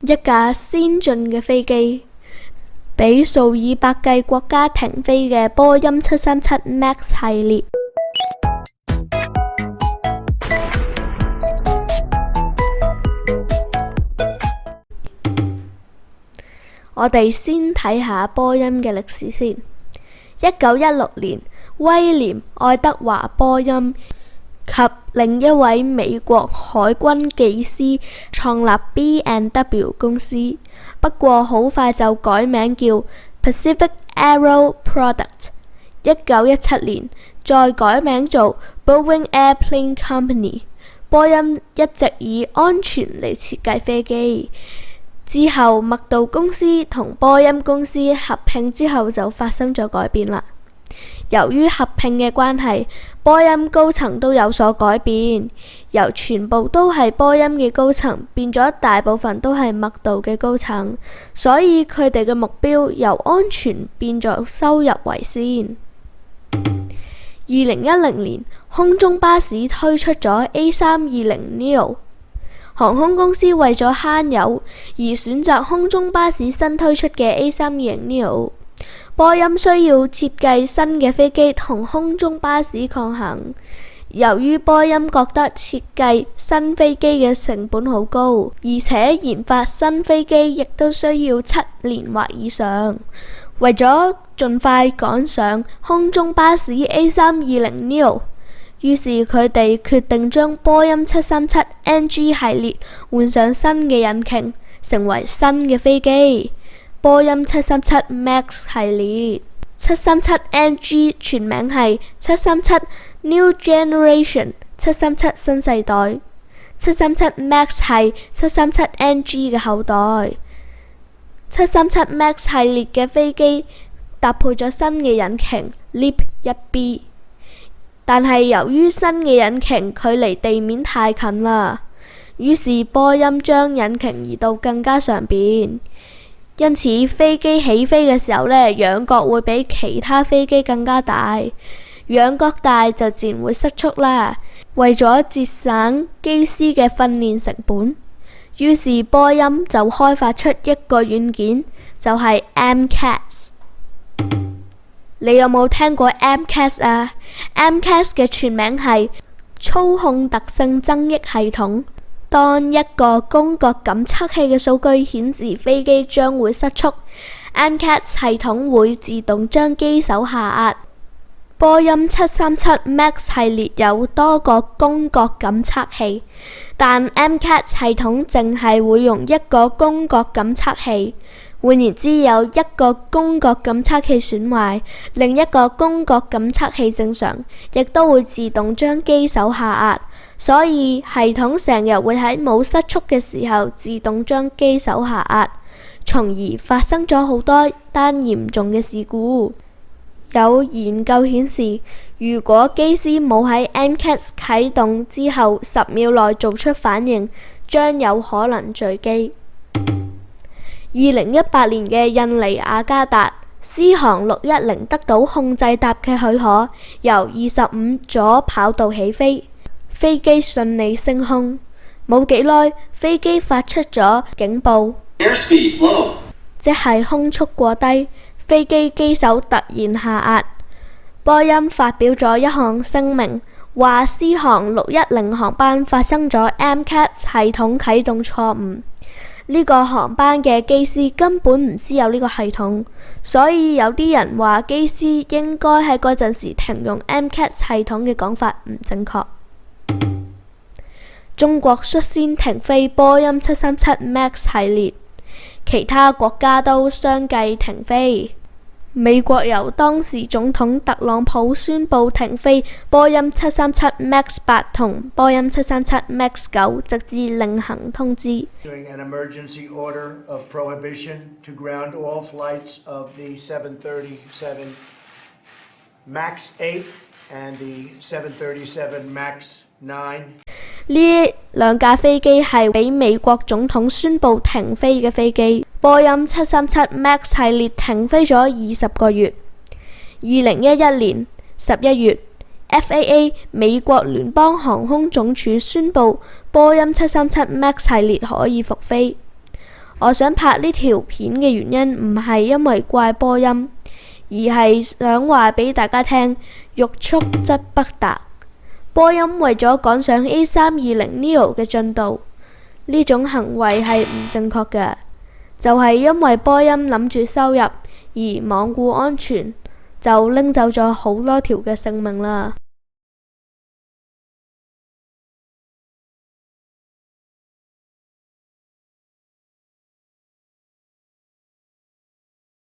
一架先進嘅飛機，俾數以百計國家停飛嘅波音737 MAX 系列。我哋先睇下波音嘅歷史先。1916年，威廉愛德華波音及另一位美國海軍技師創立 B&W 公司，不過好快就改名叫 Pacific Aero Product。1917年再改名做 Boeing Airplane Company。波音一直以安全嚟設計飛機。之後麥道公司同波音公司合併之後就發生咗改變啦。由於合併嘅關係，波音高層都有所改變，由全部都係波音嘅高層變咗大部分都係麥道嘅高層，所以佢哋嘅目標由安全變咗收入為先。2010年，空中巴士推出咗 A320neo。航空公司為咗慳油而選擇空中巴士新推出嘅 A320neo。波音需要設計新嘅飛機同空中巴士抗衡。由於波音覺得設計新飛機嘅成本好高，而且研發新飛機亦都需要7年或以上，為咗盡快趕上空中巴士 A320neo，於是佢哋決定將波音737NG 系列換上新嘅引擎，成為新嘅飛機。波音737 MAX 系列。737NG 全名係737 New Generation， 737新世代。737 MAX 係737NG 嘅後代。737 MAX 系列嘅飛機搭配咗新嘅引擎 LEAP-1B， 但係由於新嘅引擎距離地面太近啦，於是波音將引擎移到更加上邊。因此飛機起飛嘅時候呢，仰角會比其他飛機更加大，仰角大就自然會失速啦。為咗節省機師嘅訓練成本，於是波音就開發出一個軟件，就係 MCAS。你有冇聽過 MCAS 啊？ MCAS 嘅全名係操控特性增益系統。當一個弓角感測器嘅數據顯示飛機將會失速， MCAS 系統會自動將機手下壓。波音737 MAX 系列有多個弓角感測器，但 MCAS 系統淨係會用一個弓角感測器。換言之，有一個弓角感測器損壞，另一個弓角感測器正常，亦都會自動將機手下壓。所以系統成日會喺冇失速嘅時候自動將機手下壓，從而發生咗好多單嚴重嘅事故。有研究顯示，如果機師冇喺 MCAS 啟動之後10秒內做出反應，將有可能墜機。2018年嘅印尼雅加達獅航610得到控制塔嘅許可，由25左跑道起飛。飛機順利升空，冇幾耐，飛機發出咗警報，即係空速過低，飛機機手突然下壓。波音發表咗一項聲明，話獅航610航班發生咗 MCAS 系統啟動錯誤。呢個航班嘅機師根本唔知有呢個系統，所以有啲人話機師應該喺嗰陣時停用 MCAS 系統嘅講法唔正確。中國率先停飛波音737 MAX 系列，其他國家都相繼停飛。美國由當時總統特朗普宣布停飛波音737 MAX 8同波音737 MAX 9，直至另行通知。An emergency order of prohibition to ground all flights of the 737 MAX 8 and the 737 MAX 9。呢兩架飛機係俾美國總統宣布停飛嘅飛機。波音737 MAX 系列停飛咗20個月。2011年11月 ，FAA 美國聯邦航空總署宣布波音737 MAX 系列可以復飛。我想拍呢條片嘅原因唔係因為怪波音，而係想話俾大家聽，欲速則不達。波音為咗趕上 A320neo 嘅進度，呢種行為係唔正確嘅，就係因為波音諗住收入而罔顧安全，就拎走咗好多條嘅性命啦。